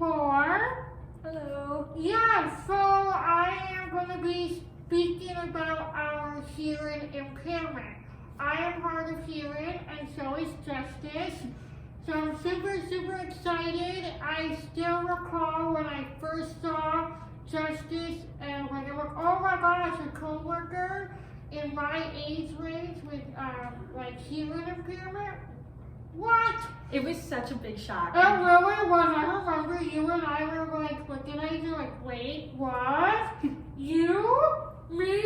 4. Hello. Yeah, so I am going to be speaking about our hearing impairment. I am hard of hearing, and so is Justice. So I'm super excited. I still recall when I first saw Justice, and when I was, oh my gosh, a coworker in my age range with like hearing impairment. What? It was such a big shock. It really was. I remember you and I were like looking at each other like, wait, what? You? Me?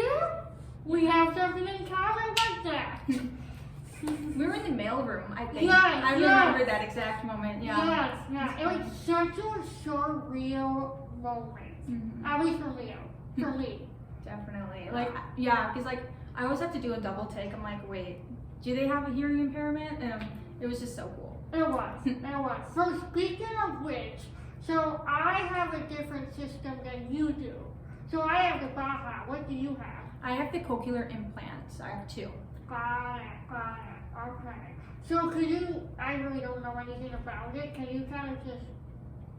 We have something in common like that. We were in the mailroom, I think. Yes, I remember that exact moment. Yeah. Yes. It was such a surreal moment. Mm-hmm. At least for me. Definitely. Like, yeah, because like I always have to do a double take. I'm like, wait, do they have a hearing impairment? And it was just so cool. It was. So speaking of which, so I have a different system than you do. So I have the Baja. What do you have? I have the cochlear implants. I have 2. Got it. Okay. So could you, I really don't know anything about it. Can you kind of just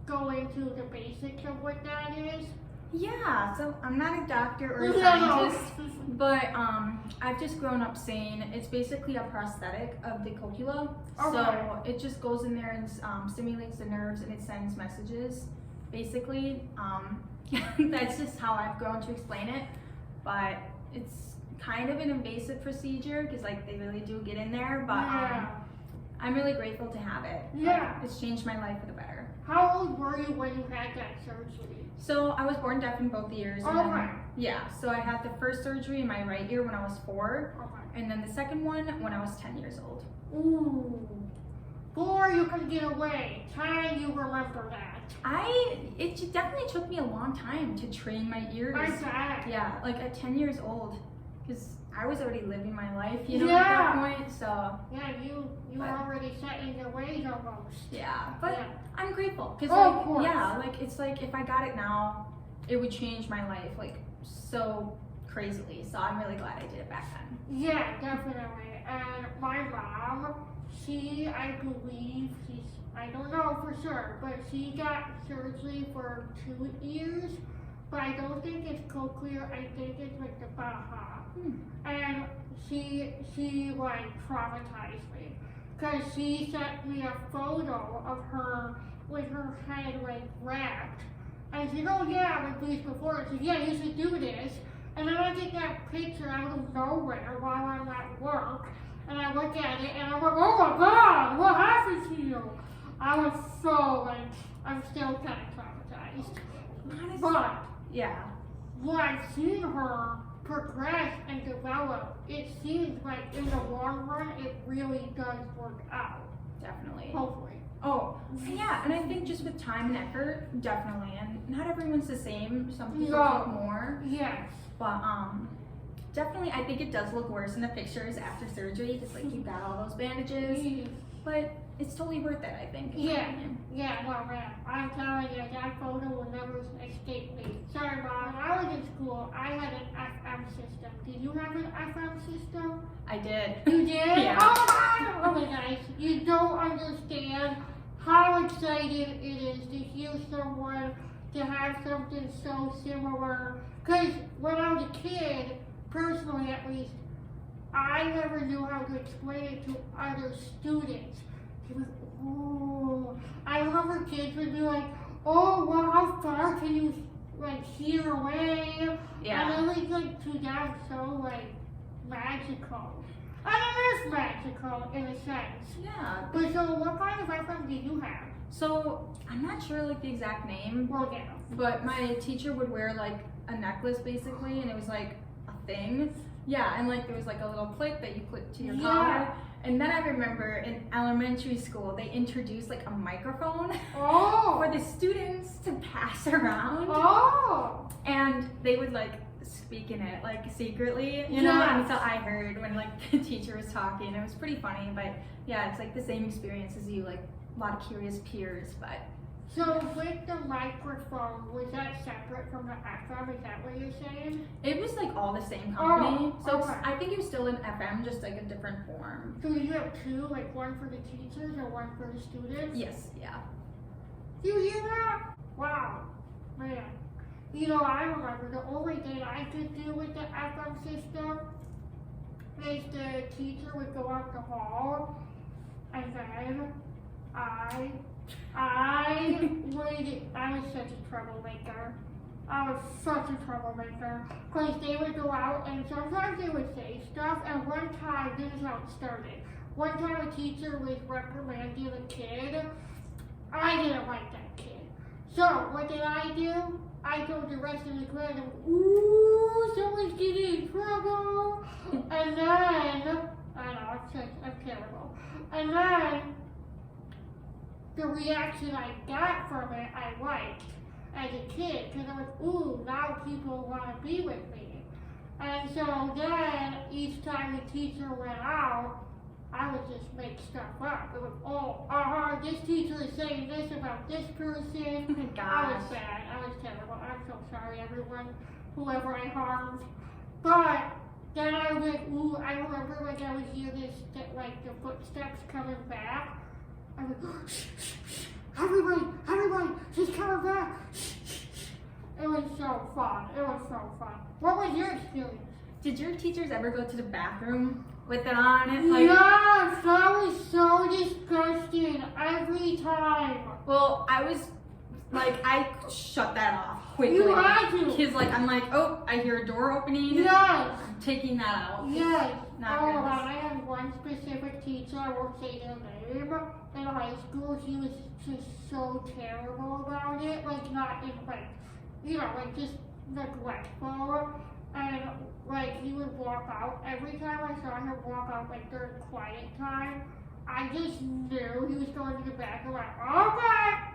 go into the basics of what that is? Yeah, so I'm not a doctor or a scientist, but I've just grown up saying it's basically a prosthetic of the cochlea. Okay. So it just goes in there and stimulates the nerves and it sends messages. Basically, that's just how I've grown to explain it. But it's kind of an invasive procedure because like they really do get in there. But I'm really grateful to have it. Yeah. It's changed my life for the better. How old were you when you had that surgery? So I was born deaf in both ears. Okay. Yeah, so I had the first surgery in my right ear when I was 4, Okay. and then the second one when I was 10 years old. Ooh. 4, you can get away. 10, you remember that. It definitely took me a long time to train my ears. I bet. Yeah, like at 10 years old, because I was already living my life, you know, Yeah. at that point, so. Yeah, you were already set in your ways almost. Yeah, but Yeah. I'm grateful, because Oh, of course. yeah, like it's like if I got it now, it would change my life, like so crazily, so I'm really glad I did it back then. Yeah, definitely. And my mom, I believe I don't know for sure, but she got surgery for 2 ears, but I don't think it's cochlear, I think it's like the Baja. And she like traumatized me, because she sent me a photo of her with her head like wrapped. And she said, oh yeah, I've these before. She said, yeah, you should do this. And then I get that picture out of nowhere while I'm at work. And I look at it and I'm like, oh my God, what happened to you? I was so like, I'm still kind of traumatized. Honestly, But yeah. when I've seen her progress and develop, it seems like in the long run, it really does work out. Definitely. Hopefully. Oh, yeah, and I think just with time and effort, definitely. And not everyone's the same. Some people No. take more. Yes. But definitely, I think it does look worse in the pictures after surgery, because like you've got all those bandages. But it's totally worth it, I think. in my Yeah. opinion. Yeah, well, man, I'm telling you, that photo will never escape me. Sorry, Mom. When I was in school, I had an FM system. Did you have an FM system? I did. You did? Yeah. Oh my God! Okay, guys, you don't understand how excited it is to hear someone to have something so similar. Because when I was a kid, personally at least, I never knew how to explain it to other students. It was, oh, I remember kids would be like, oh, well, how far can you like hear away? Yeah. And it was like to them so like magical. I mean, it's magical in a sense. Yeah. But so, what kind of FM do you have? So I'm not sure like the exact name, Well, yeah. but my teacher would wear like a necklace basically, and it was like a thing. Yeah, and like there was like a little clip that you put to your collar. And then I remember in elementary school they introduced like a microphone Oh. for the students to pass around. Oh. And they would like speak in it like secretly, you know, Yes. until I heard when like the teacher was talking. It was pretty funny, but yeah, it's like the same experience as you, like a lot of curious peers, but So with the microphone, was that separate from the FM? Is that what you're saying? it was like all the same company. Oh, So okay. I think it was still in FM, just like a different form. So you have two, like one for the teachers and one for the students? Yes, yeah. Do you hear that? Wow, man. You know, I remember the only thing I could do with the FM system is the teacher would go out the hall, and then I was such a troublemaker. I was such a troublemaker. Because they would go out and sometimes they would say stuff, and one time, this is how it started. One time a teacher was reprimanding a kid. I didn't like that kid. So, what did I do? I told the rest of the class, ooh, someone's getting in trouble. And then, I know, I'm terrible. And then, the reaction I got from it, I liked as a kid, because I was, ooh, now people want to be with me. And so then, each time the teacher went out, I would just make stuff up. It was, this teacher is saying this about this person. Oh my gosh. I was bad. I was terrible. I'm so sorry, everyone, whoever I harmed. But then I was like, ooh, I remember like I would hear this, like the footsteps coming back. I would, shh, shh, shh. Everybody, she's coming back. It was so fun. What was your experience? Did your teachers ever go to the bathroom with it on? Yes, that was so disgusting every time. Well, I was like, I shut that off quickly. You had to. Because I'm like, oh, I hear a door opening. Yes. I'm taking that out. Yes. Not oh, good. I had one specific teacher, I won't say their name, in high school. He was just so terrible about it. Like, not in, like, you know, like, just neglectful. And, like, he would walk out. Every time I saw him walk out, like, during quiet time, I just knew he was going to the back. I'm like, okay!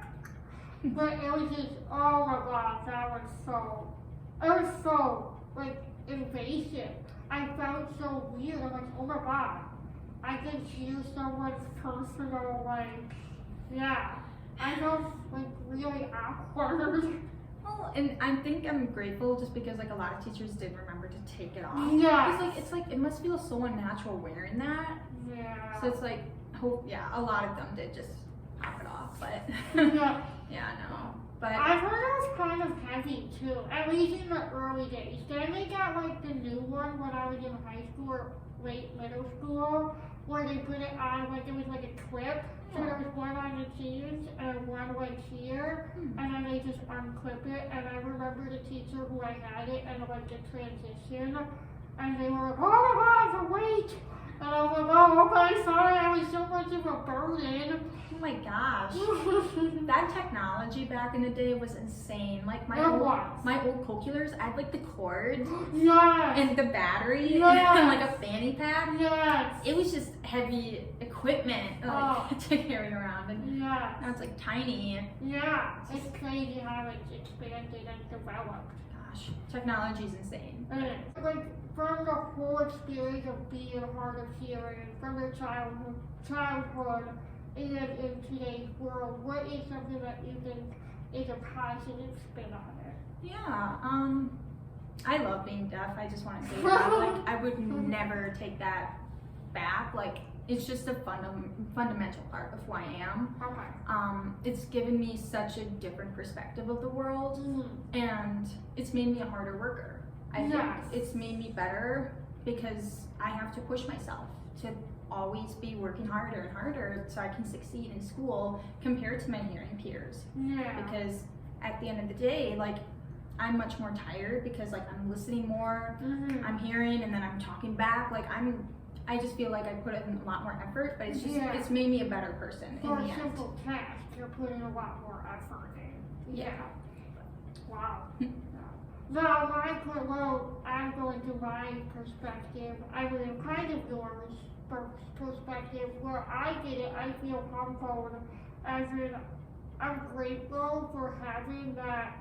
But it was just, oh my god, it was so, like, invasive. I felt so weird. I'm like, oh my god, I can hear someone's personal, like, yeah. I felt, like, really awkward. Well, and I think I'm grateful just because, like, a lot of teachers did remember to take it off. Yeah. Because, like, it's like, it must feel so unnatural wearing that. Yeah. So it's like, a lot of them did just pop it off, but Yeah. yeah, no. But I've heard it was kind of heavy too, at least in the early days. Then they got like the new one when I was in high school or late middle school, where they put it on like it was like a clip. So there was one on the jeans and one like here, and then they just unclip it. And I remember the teacher who I had it and like the transition, and they were like, oh my god, the weight. And I was like, oh, okay, sorry, I was so much of a burden. oh my gosh, that technology back in the day was insane. Like my old calculators, I had like the cords Yes. and the battery Yes. and like a fanny pack. Yes. It was just heavy equipment to carry around, and Yes. now it's like tiny. Yeah. It's crazy how it's expanded and developed. Gosh, technology's insane. Like from the whole experience of being hard of hearing, from your childhood and in today's world, what is something that you think is a positive spin on it? Yeah, I love being deaf. I just want to say that. Like, I would never take that back. Like, it's just a fundamental part of who I am. Okay. It's given me such a different perspective of the world, and it's made me a harder worker. I think it's made me better because I have to push myself to always be working harder and harder so I can succeed in school compared to my hearing peers. Yeah. Because at the end of the day, like, I'm much more tired because like I'm listening more, I'm hearing, and then I'm talking back. Like I just feel like I put in a lot more effort, but it's just it's made me a better person For in the a end. simple task, you're putting a lot more effort in. Yeah. Wow. Now, I'm going to my perspective. I mean, kind of yours perspective. Where I get it, I feel humbled, as in I'm grateful for having that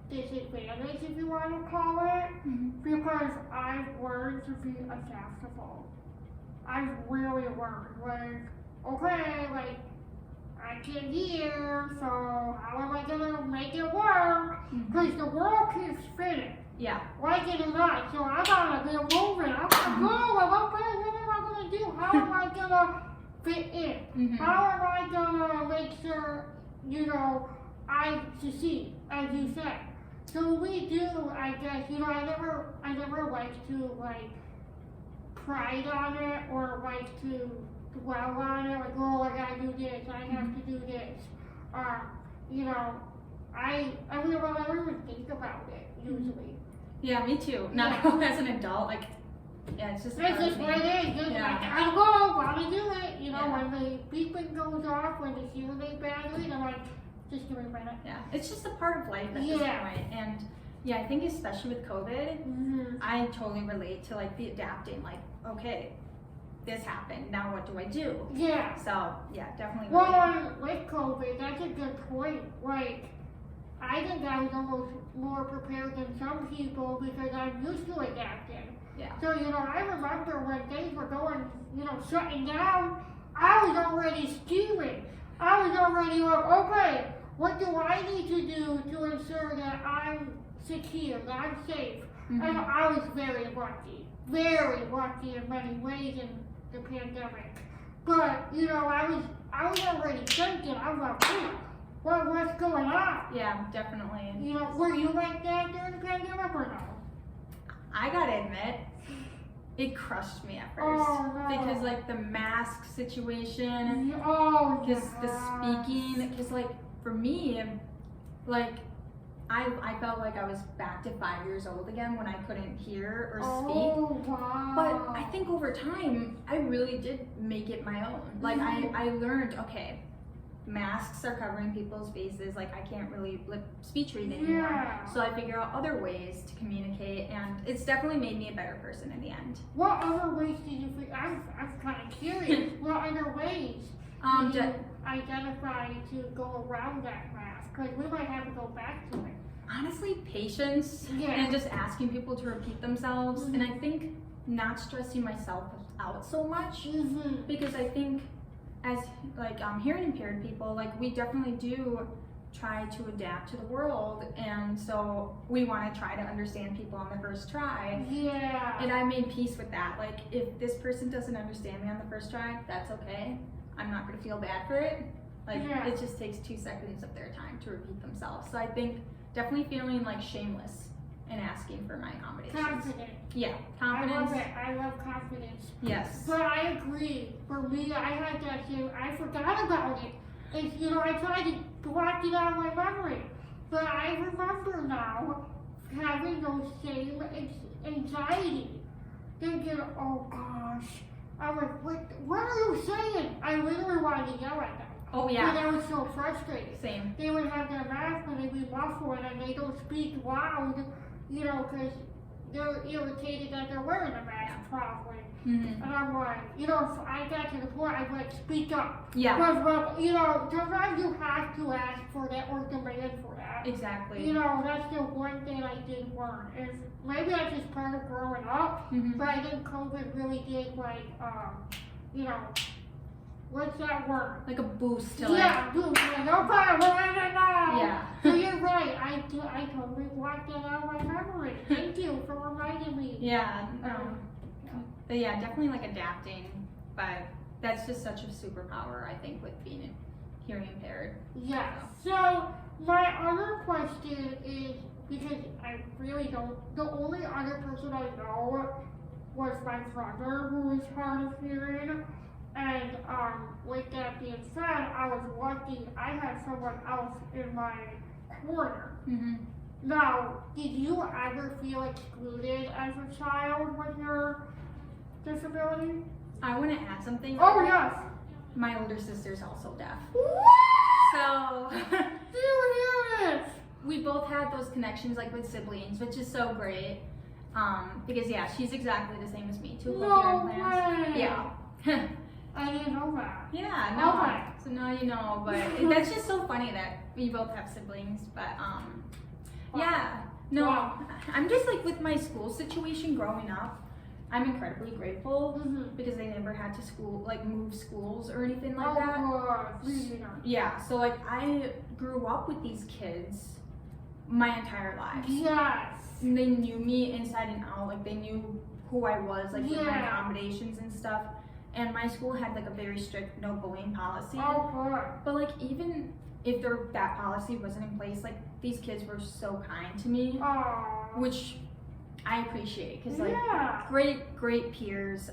disadvantage, if you want to call it, because I've learned to be adaptable. I've really learned, like, okay, like, I can hear, so how am I gonna make it work? Because the world keeps spinning. Yeah. Like it or not, so I gotta be moving. I gotta go. Okay, what am I gonna do? How am I gonna fit in? How am I gonna make sure you know, I succeed, as you said. So we do, I guess, you know, I never like to, like, pride on it or like to dwell on it, like, oh, I gotta do this, I have to do this. You know, I don't even think about it, usually. Yeah, me too. Not as an adult, like, yeah, it's just It's just what it is. Just Yeah. like, I go, gotta do it. You know, Yeah. when the beeping goes off, when the hearing battery, I'm like, just give me a minute. Yeah, it's just a part of life at this point. And yeah, I think especially with COVID, I totally relate to like the adapting, like, okay, this happened, now what do I do? Yeah. So yeah, definitely Well, with COVID, that's a good point. Like, I think I was almost more prepared than some people because I'm used to adapting. Yeah. So, you know, I remember when things were going, you know, shutting down, I was already scheming. I was already like, okay, what do I need to do to ensure that I'm secure, that I'm safe? And I was very lucky in many ways in the pandemic. But, you know, I was already thinking, I was like, hey, what's going on? Yeah, definitely. You know, were you like that during the pandemic or no? I gotta admit, it crushed me at first. Oh, no. Because like the mask situation, Oh, because the speaking, because like for me, like I felt like I was back to 5 years old again when I couldn't hear or speak. Oh, wow. But I think over time, I really did make it my own. Like I learned, okay, masks are covering people's faces, like I can't really speech read anymore. Yeah. So I figure out other ways to communicate, and it's definitely made me a better person in the end. What other ways did you I'm kind of curious. What other ways did you identify to go around that mask? Because we might have to go back to it. Honestly, patience and just asking people to repeat themselves. And I think not stressing myself out so much, because I think as like hearing impaired people, like we definitely do try to adapt to the world, and so we want to try to understand people on the first try. Yeah. And I made peace with that. Like if this person doesn't understand me on the first try, that's okay. I'm not going to feel bad for it. Like it just takes 2 seconds of their time to repeat themselves. So I think definitely feeling like shameless and asking for my accommodations. Confident. Yeah, confidence. I love it. I love confidence. Yes. But I agree. For me, I had that too. I forgot about it. It's, you know, I tried to block it out of my memory. But I remember now having those same anxiety. Thinking, oh gosh. I was like, what are you saying? I literally wanted to yell at them. Oh yeah. But I was so frustrated. Same. They would have their mask and they'd be muffled and they don't speak loud, you know, because they're irritated that they're wearing a mask probably. And I'm like, you know, if I got to the point, I'd like, speak up. Yeah. Because, you know, sometimes you have to ask for that or demand for that. Exactly. You know, that's the one thing I did learn. Is maybe that's just part of growing up, but I think COVID really did, like, you know, what's that word? Like a boost to Boost. Like, okay, no. Yeah. So you're right. I totally blocked that out of my memory. Thank you for reminding me. Yeah. But yeah, definitely like adapting. But that's just such a superpower, I think, with being hearing impaired. Yes. So my other question is, because I really don't, the only other person I know was my brother, who is hard of hearing. And with that being said, I was lucky I had someone else in my corner. Now, did you ever feel excluded as a child with your disability? I want to add something. Oh, yes. My older sister's also deaf. What? So Do you hear this? we both had those connections like with siblings, which is so great. Because yeah, she's exactly the same as me. 2 No hearing plans. way. Yeah. I didn't know that. Yeah, no. Okay. So now you know, but that's just so funny that we both have siblings. But yeah, no, Wow. I'm just like with my school situation growing up, I'm incredibly grateful because I never had to move schools or anything like that. Yeah, so like I grew up with these kids my entire lives. Yes. And they knew me inside and out, like they knew who I was, like with my Yeah. accommodations and stuff. And my school had like a very strict no bullying policy. Oh, good. But like even if that policy wasn't in place, like these kids were so kind to me, Aww. which I appreciate because like Yeah. great peers.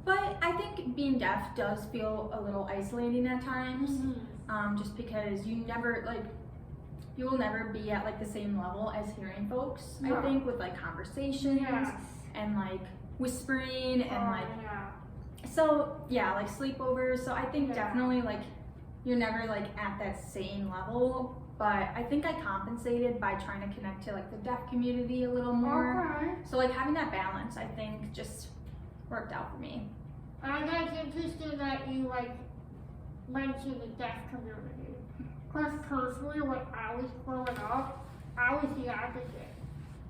But I think being deaf does feel a little isolating at times, just because you will never be at like the same level as hearing folks. Yeah. I think with like conversations Yes. and like whispering and like Yeah. so yeah, like sleepovers. So I think Yeah. definitely like you're never like at that same level. But I think I compensated by trying to connect to like the deaf community a little more. Okay. So like having that balance, I think just worked out for me. And that's interesting that you like mentioned the deaf community. Because personally, when I was growing up, I was the advocate.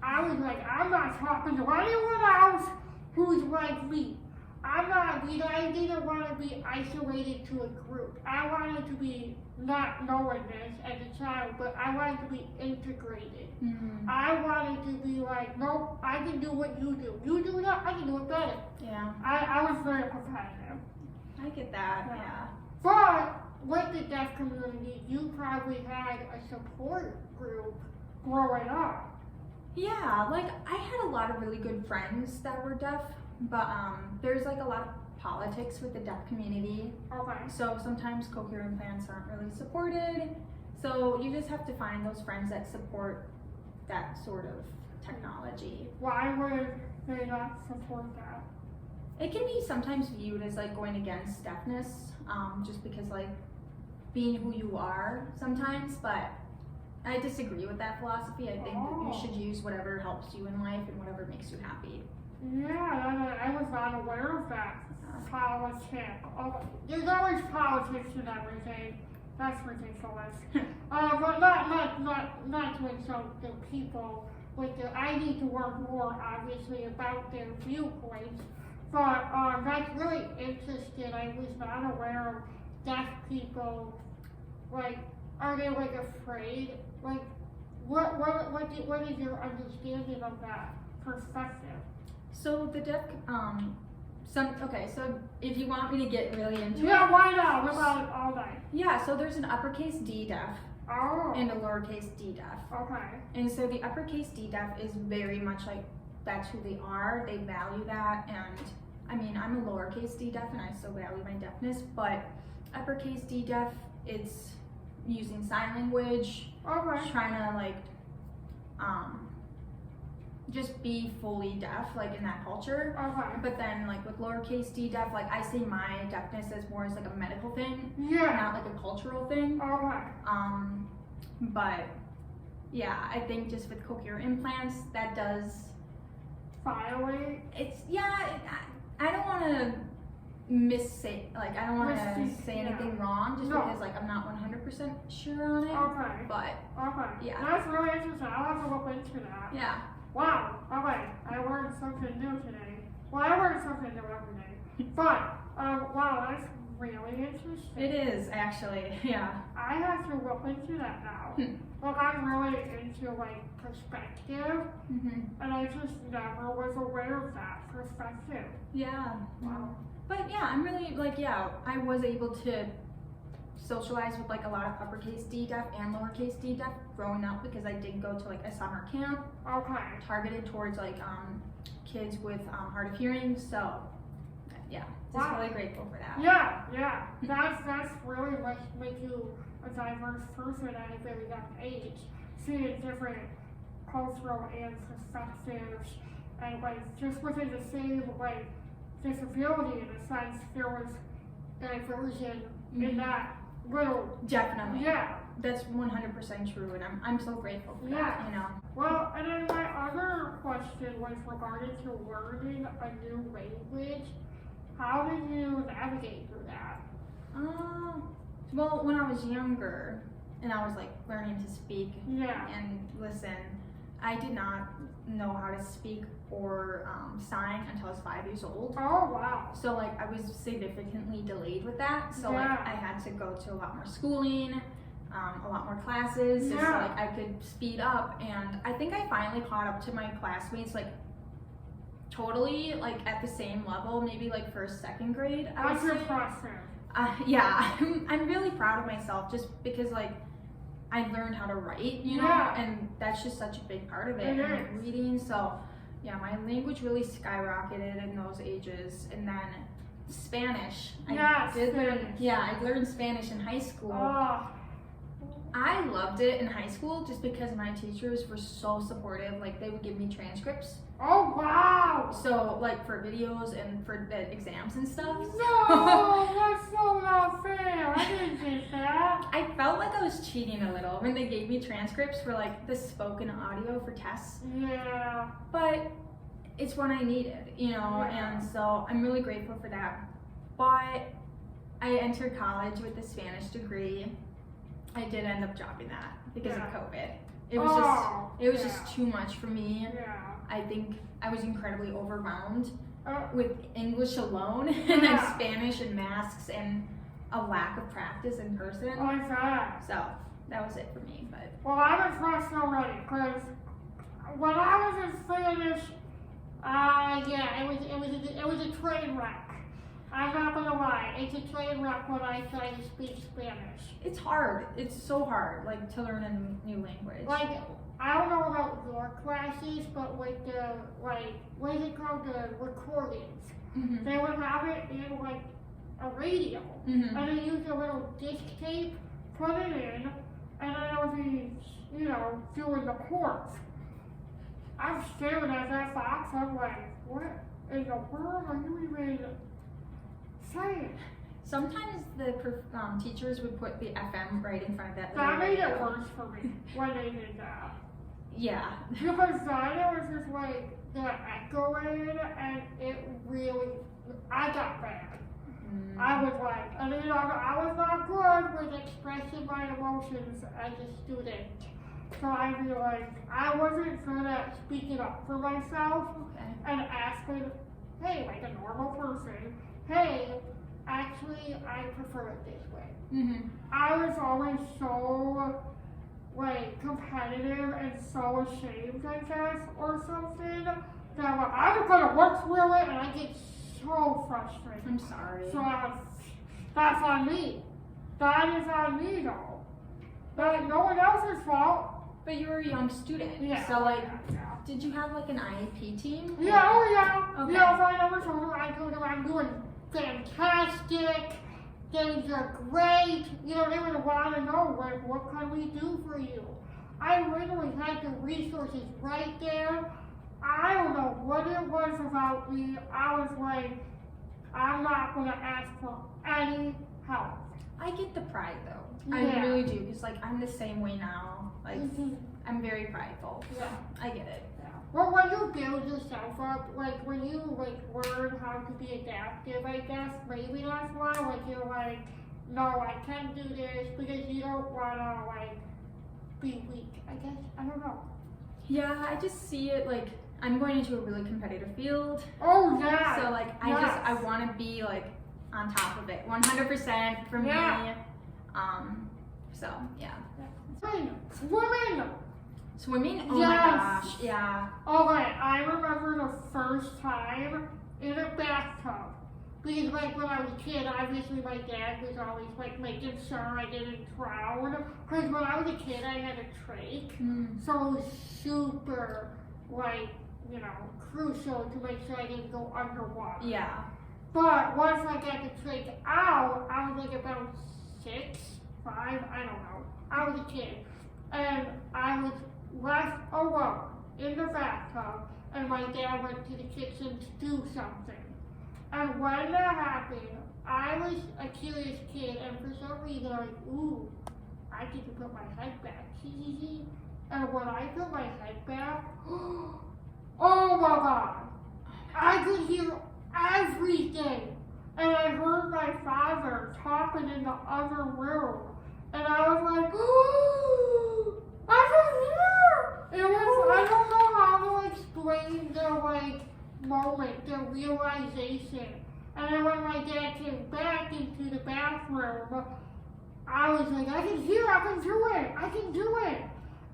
I was like, I'm not talking to anyone else who's like me. I didn't want to be isolated to a group. I wanted to be not knowing this as a child, but I wanted to be integrated. I wanted to be like, nope, I can do what you do. You do that, I can do it better. Yeah, I was very competitive. I get that. Yeah. Yeah. But with the deaf community, you probably had a support group growing up. Yeah, like I had a lot of really good friends that were deaf, but there's like a lot of politics with the deaf community. Okay. So sometimes cochlear implants aren't really supported. So you just have to find those friends that support that sort of technology. Why would they not support that? It can be sometimes viewed as like going against deafness, just because like being who you are sometimes, but I disagree with that philosophy. I think that you should use whatever helps you in life and whatever makes you happy. Yeah, I was not aware of that. Politics. Oh, there's always politics in everything. That's ridiculous. But not to insult the people. I need to work more, obviously, about their viewpoints. But that's really interesting. I was not aware of deaf people. Like, are they like afraid? Like, what is your understanding of that perspective? So the deaf, so if you want me to get really into Yeah, it. why not? What about it all night? Yeah, so there's an uppercase D deaf Oh. and a lowercase d deaf. Okay. And so the uppercase D deaf is very much like that's who they are. They value that, and I mean I'm a lowercase d deaf and I still value my deafness, but uppercase D deaf, it's using sign language, Okay. trying to like just be fully deaf like in that culture. Okay. But then like with lowercase d deaf, like I see my deafness as more as like a medical thing, Yeah. not like a cultural thing. Okay. But yeah, I think just with cochlear implants, that does. Violate. It's I don't want to I don't want to Misspeak, say yeah. anything wrong just No. because like I'm not 100% sure on it. Okay. But Okay. Yeah. That's really interesting. I'll have to look into that. yeah, Wow. Okay. I learned something new today. Well, I learned something new every day. But wow, that's really interesting. it is actually. Yeah. I have to look into that now. Look, I'm really into like perspective, and I just never was aware of that perspective. Yeah. Wow. But yeah, I'm really like I was able to socialize with like a lot of uppercase D deaf and lowercase d deaf growing up because I did go to like a summer camp Okay. targeted towards like kids with hard of hearing. So yeah, just Wow. really grateful for that. Yeah. That's really what makes you a diverse person at a very young age, seeing different cultural and perspectives, and like just within the same like disability in a sense, there was diversion in that little. Definitely. Yeah. That's 100% true, and I'm so grateful for Yeah. that. You know. Well, and then my other question was regarding to learning a new language. How did you navigate through that? Well, when I was younger and I was like learning to speak Yeah. and listen, I did not know how to speak or sign until I was 5 years old. Oh wow. So like I was significantly delayed with that. So like Yeah. I had to go to a lot more schooling, a lot more classes, just so Yeah. like I could speed up. And I think I finally caught up to my classmates like totally like at the same level, maybe like first, second grade. I would That's say. impressive. Yeah, I'm really proud of myself just because like I learned how to write, you know, Yeah. and that's just such a big part of it. It And like is. reading, so yeah, my language really skyrocketed in those ages, and then Spanish. Yes, I did learn. Spanish. Yeah, I learned Spanish in high school. Oh, I loved it in high school just because my teachers were so supportive. Like they would give me transcripts, oh wow. so like for videos and for the exams and stuff. No, that's so not fair. I didn't get that. I felt like I was cheating a little when they gave me transcripts for like the spoken audio for tests, Yeah. but it's what I needed, you know, Yeah. and so I'm really grateful for that. But I entered college with a Spanish degree. I did end up dropping that because Yeah. of COVID. It was Oh, just too much for me. Yeah. I think I was incredibly overwhelmed Uh, with English alone and then Yeah. Spanish and masks and a lack of practice in person. like that. So that was it for me. But Well, I'm impressed already because when I was in Spanish, yeah, it was a train wreck. I'm not gonna lie, it's a train wreck when I try to speak Spanish. it's hard. It's so hard, like to learn a new language. Like, I don't know about your classes, but with the, like, what is it called, the recordings, Mhm. they would have it in, like, a radio, Mhm. and they use a little disc tape, put it in, and then it would be, you know, doing the chords. I'm staring at that box, I'm like, what in the world are you even saying? Sometimes the teachers would put the FM right in front of that. That little made it radio. worse for me when they did that. Yeah. Because then it was just like the echoing, and it really, I got bad. Mm. I was like, and you know, I was not good with expressing my emotions as a student. So I realized I wasn't good at speaking up for myself Okay. and asking, hey, like a normal person, hey, actually, I prefer it this way. Mhm. I was always so, like, competitive and so ashamed, I guess, or something, that I'm like, I'm just gonna work through it, and I get so frustrated. I'm sorry. So that's on me. That is on me, though. But no one else's fault. But you were a young student. Yeah. So like, yeah. did you have like an IEP team? Yeah, oh yeah. Okay. Yeah, if I ever told her I'm doing fantastic, things are great, you know, they would want to know, like, what can we do for you? I literally had the resources right there. I don't know what it was about me. I was like, I'm not going to ask for any help. I get the pride though. Yeah. I really do, because like I'm the same way now. Like Mhm. I'm very prideful. So Yeah. I get it. Well, when you build yourself up, like when you like learn how to be adaptive, I guess maybe that's why. Like you're like, no, I can't do this because you don't wanna like be weak. I guess I don't know. Yeah, I just see it like I'm going into a really competitive field. Oh yeah. So like I want to be like on top of it, 100% for Yeah. me. So yeah. Swimming. Swimming? Oh Yes. my gosh, yeah. Okay, I remember the first time in a bathtub. Because like when I was a kid, obviously my dad was always like making sure I didn't drown. Because when I was a kid, I had a trach. Mm. So it was super, like, you know, crucial to make sure I didn't go underwater. Yeah. But once I got the trach out, I was like about 6, 5, I don't know. I was a kid. And I was left alone in the bathtub, and my dad went to the kitchen to do something. And when that happened, I was a curious kid, and for some reason I was like, ooh, I get to put my head back. And when I put my head back, oh my God, I could hear everything. And I heard my father talking in the other room. And I was like, oh, I can hear. It was, I don't know how to explain the like moment, the realization. And then when my dad came back into the bathroom, I was like, I can hear, I can do it.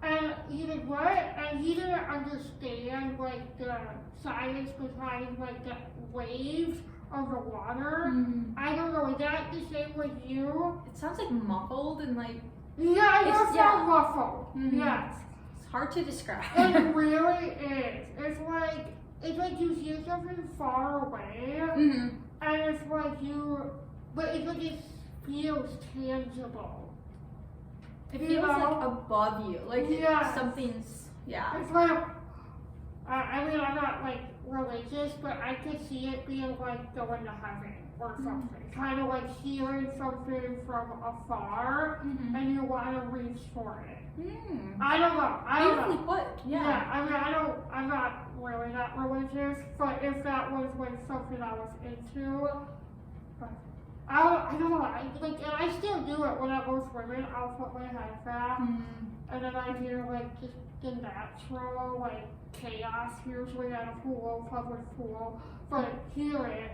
And he did what? And he didn't understand like the science behind like the waves of the water. Mm-hmm. I don't know, is that the same with you? It sounds like muffled and like Yeah, it It's- does yeah. sound muffled. Mhm. Yes. it's hard to describe. It really is. It's like you hear something far away, hmm and it's like but it's like it feels tangible. It You feels know? like above you, like Yes. something's It's like, I mean, I'm not like religious, but I could see it being like going to heaven or something. Kind of like hearing something from afar, Mhm. and you want to reach for it. Mm. I don't know. I don't know. Beautifully put. Yeah. I mean, I'm not really that religious, but if that was like something I was into, but I don't know. And I still do it when I go swimming. I'll put my head back, Mm. and then I hear like just the natural like chaos usually at a pool, public pool, but I hear it,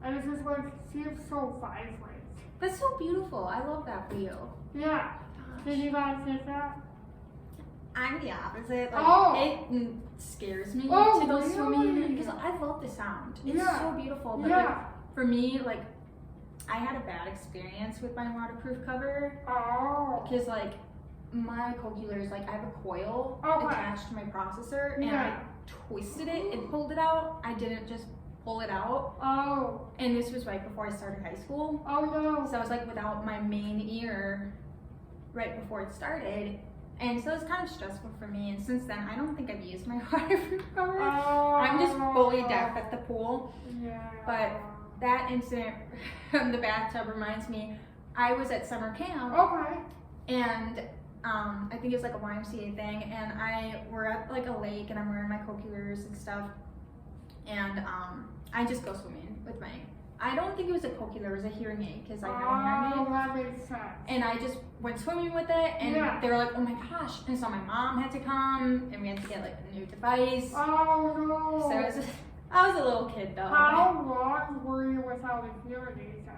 and it's just like feels so vibrant. That's so beautiful. I love that for you. Yeah. Gosh. Did you guys get that? I'm the opposite. Like, Oh. it scares me Oh, to go really? swimming because I love the sound. It's Yeah. so beautiful. But Yeah. like for me, like I had a bad experience with my waterproof cover Oh. because like my cochlears, like I have a coil Okay. attached to my processor and Yeah. I twisted it and pulled it out. I didn't just pull it out, Oh. and this was right before I started high school. Oh no. So I was like without my main ear right before it started. And so it's kind of stressful for me. And since then, I don't think I've used my waterproof cover. I'm just fully deaf at the pool. Yeah. But that incident from the bathtub reminds me, I was at summer camp Okay. and I think it was like a YMCA thing. And we're at like a lake and I'm wearing my cochlears and stuff. And I just go swimming with I don't think it was a cochlear, it was a hearing aid because I have a hearing aid. Oh, that makes sense. And I just went swimming with it, and Yeah. they were like, "Oh my gosh!" And so my mom had to come, and we had to get like a new device. Oh no. So I was a little kid though. How long were you without a hearing aid then?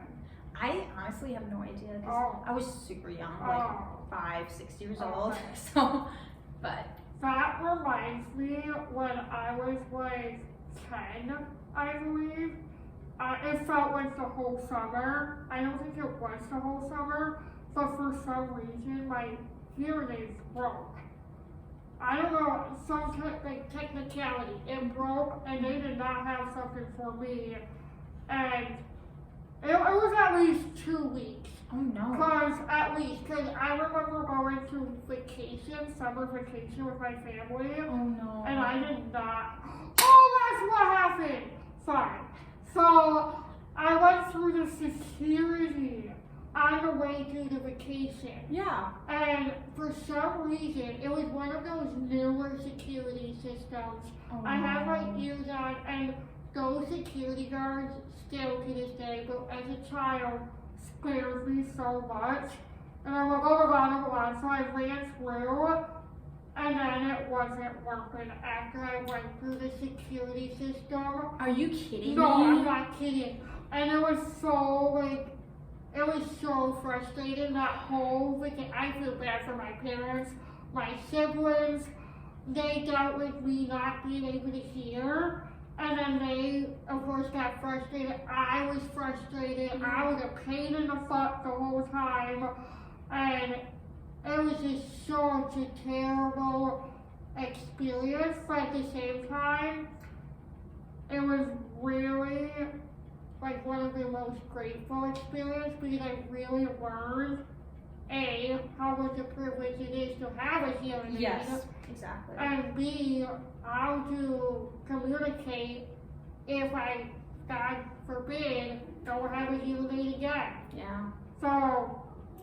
I honestly have no idea because Oh. I was super young, like Oh. 5, 6 years Oh, old. okay. So, but That reminds me when I was like 10, I believe. It felt like the whole summer. I don't think it was the whole summer, but for some reason my hearing aids broke. I don't know, some technicality. It broke and they did not have something for me. And it was at least 2 weeks. oh no. Because I remember going to vacation, summer vacation with my family. Oh no. And I did not. Oh, that's what happened. Fine. So I went through the security on the way to the vacation. Yeah. And for some reason, it was one of those newer security systems. Oh, I had my no. ears on, and those security guards, still to this day, but as a child, scared me so much. And I'm like, oh my god. So I ran through. And then it wasn't working after I went through the security system. Are you kidding No, me? I'm not kidding. And it was so frustrating that whole weekend. I feel bad for my parents, my siblings. They dealt with me not being able to hear. And then they, of course, got frustrated. I was frustrated. I was a pain in the butt the whole time. And it was just such a terrible experience, but at the same time, it was really like one of the most grateful experiences because I really learned A, how much a privilege it is to have a hearing aid, Yes, exactly. and B, how to communicate if I, God forbid, don't have a hearing aid again. Yeah. So,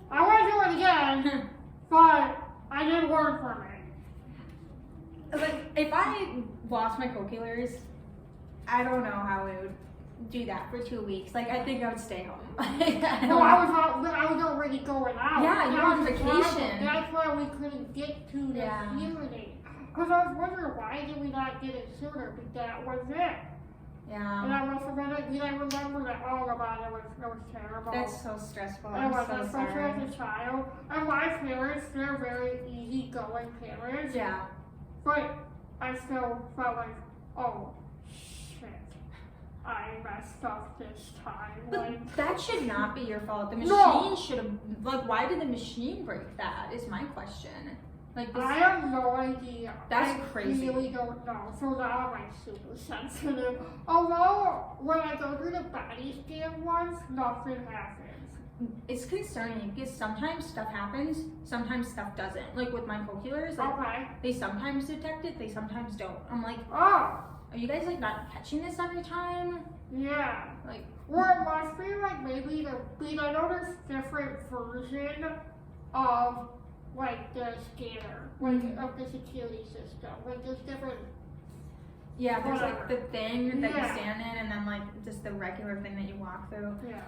I want to do it again. But I did learn from it. Like, if I lost my cochlears, I don't know how I would do that for 2 weeks. Like, I think I would stay home. No, I was already going out. Yeah, you're on vacation. That's why we couldn't get to the Yeah. hearing aid. Because I was wondering why did we not get it sooner? But that was it. And Yeah. I must have been it. I remember that all about it. It was terrible. That's so stressful. It I'm was, so especially sorry. as a child. And my parents, they're very easygoing parents. Yeah. But I still felt like, oh, shit. I messed up this time. Like, that should not be your fault. The machine No. should have, like, why did the machine break that is my question. Like, this, I have no idea. That's I crazy. really don't know. So now I'm super sensitive. Although, when I go through the body scan once, nothing happens. it's concerning because sometimes stuff happens, sometimes stuff doesn't. Like with my cochlears, like, Okay. they sometimes detect it, they sometimes don't. I'm like, Oh, are you guys like not catching this every time? yeah. Like, Well, it must be like maybe because I know there's different version of like the scanner, like of the security system. Like there's different. yeah, there's like Whatever. the thing that you Yeah. stand in and then like just the regular thing that you walk through. Yeah.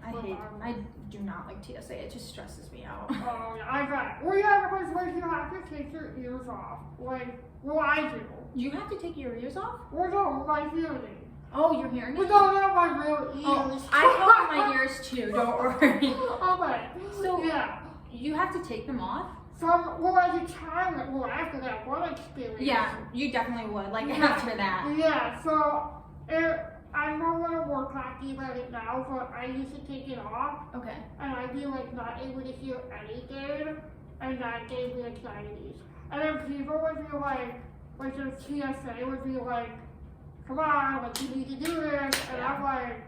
I do not like TSA, it just stresses me out. Oh, yeah, I bet. Well, yeah, because like you have to take your ears off. Like, well, I do. You have to take your ears off? Well, no, my hearing. Oh, your hearing Well, aids? no, not my real ears. Oh, I cover my ears too, don't worry. Okay. So, Yeah. you have to take them off? Well, as a child, well, after that one experience. Yeah, you definitely would, like Yeah. after that. Yeah, so I'm not gonna more cocky about it now, but I used to take it off, Okay. and I'd be like not able to hear anything, and that gave me anxieties. And then people would be like the TSA would be like, come on, like you need to do this, and I'm like,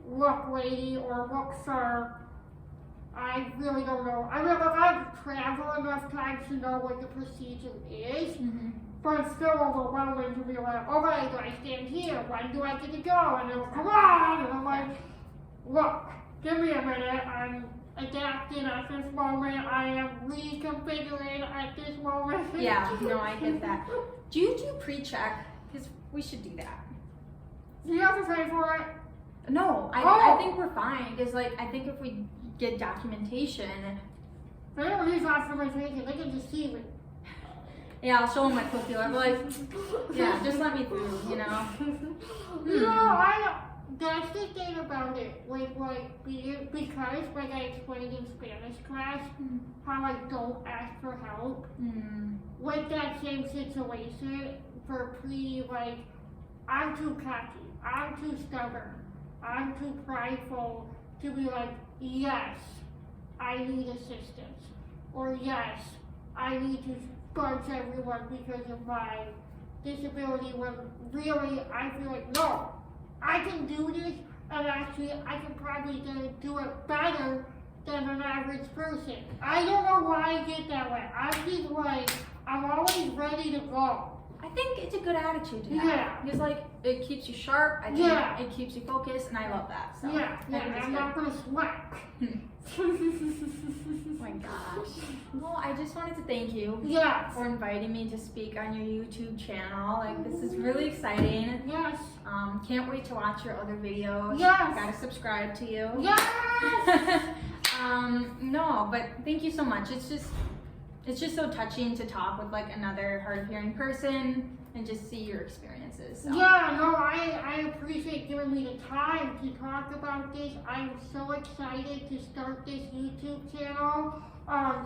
look, lady, or look, sir. I really don't know. I mean, like, I've traveled enough times to know what the procedure is, Mm-hmm. but it's still overwhelming to be like, okay, do I stand here? When do I get to go? And they're like, come on! And I'm like, look, give me a minute. I'm adapting at this moment. I am reconfiguring at this moment. Yeah, no, I get that. Do you do pre-check? Because we should do that. Do you have to pay for it? No, Oh. I think we're fine. Because, like, I think if we get documentation, They don't need documentation. They can just see it. yeah, I'll show them my cookie. I'm like, yeah, just let me through, you know? You know, that's the thing about it. Because, like I explained in Spanish class, how I don't ask for help. Mm. With that same situation, I'm too cocky, I'm too stubborn, I'm too prideful to be like, yes, I need assistance, or yes, I need to budge everyone because of my disability, when really I feel like, no, I can do this, and actually I can probably do it better than an average person. I don't know why I get that way. I'm just like, I'm always ready to go. I think it's a good attitude to have. Yeah. Because, like, it keeps you sharp, I think Yeah. it keeps you focused, and I love that. So, Yeah, I think it's I'm good. not gonna sweat. Oh my gosh. Well, I just wanted to thank you Yes, for inviting me to speak on your YouTube channel. Like, this is really exciting. yes, Can't wait to watch your other videos. Yes. Gotta subscribe to you. yes! No, but thank you so much. It's just so touching to talk with like another hard of hearing person and just see your experiences. So. Yeah, no, I appreciate giving me the time to talk about this. I'm so excited to start this YouTube channel.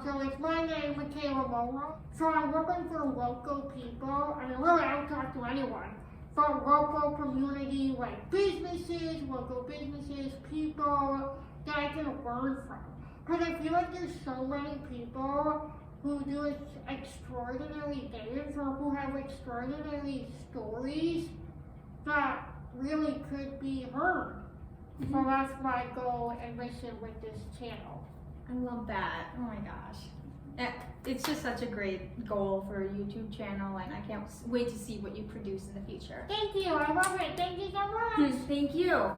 So it's my name, Michaela Mulroe. So I'm looking for local people. I mean, really, I don't talk to anyone. But local community, like local businesses, people that I can learn from. Because I feel like there's so many people who do extraordinary things or who have extraordinary stories that really could be heard. So that's my goal and mission with this channel. I love that. Oh my gosh. It's just such a great goal for a YouTube channel, and I can't wait to see what you produce in the future. Thank you, I love it. Thank you so much. Thank you.